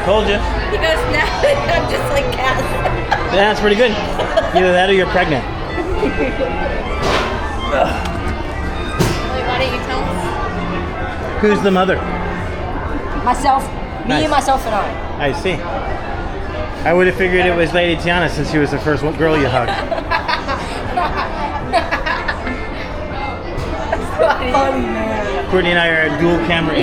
Told you. He goes, now I'm just like Cass. Yeah, that's pretty good. Either that or you're pregnant. Wait, why don't you tell us? Who's the mother? Myself, me Nice. and myself and I. I see. I would have figured it was Lady Tiana since she was the first girl you hugged. Funny man. Courtney and I are at dual camera.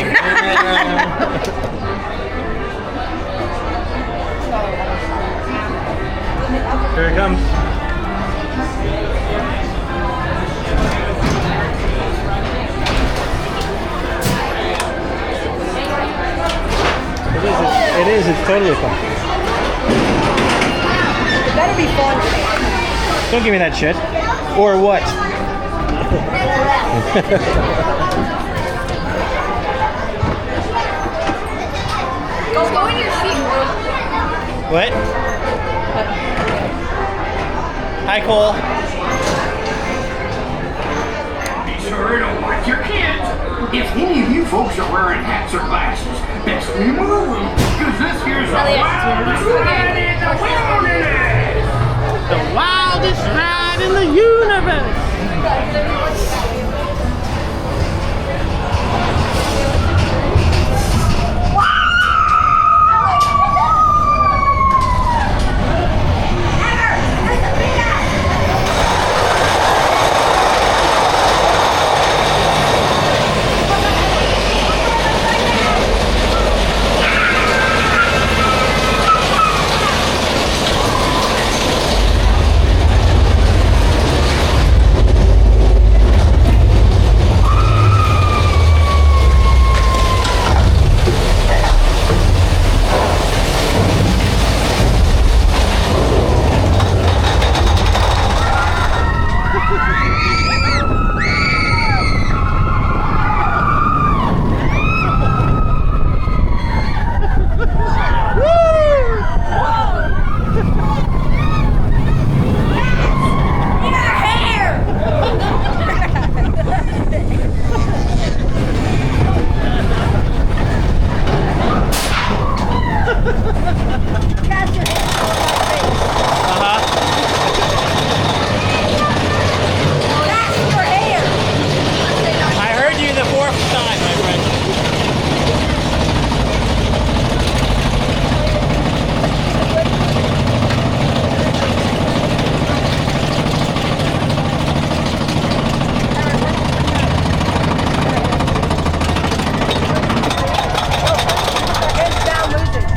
Here it comes. It is. It's totally fun. It better be fun. Don't give me that shit. Or what? Go in your seat, bro. What? Hi, Cole. Be sure to watch your kids. If any of you folks are wearing hats or glasses, best remove them, because this here's the wildest ride in the wilderness. The wildest ride in the universe. I heard you the fourth time, my friend. Hands down losing.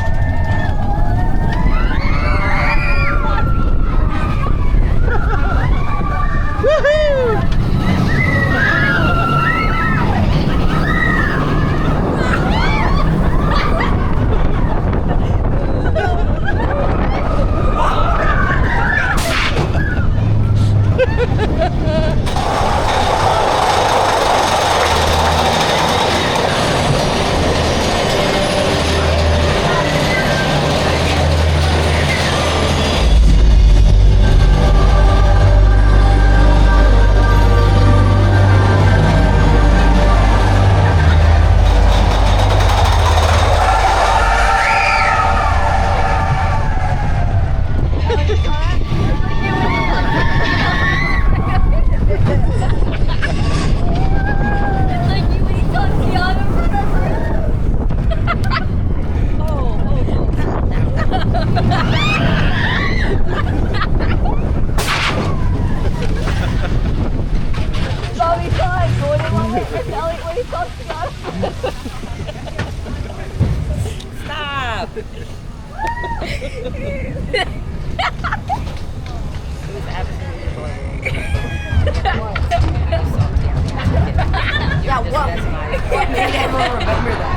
It's like you when you talk Tiana, remember? Bobby fine. Going in one way. It's Elliot when he talks Tiana. Stop. Yeah, what? What made everyone remember that?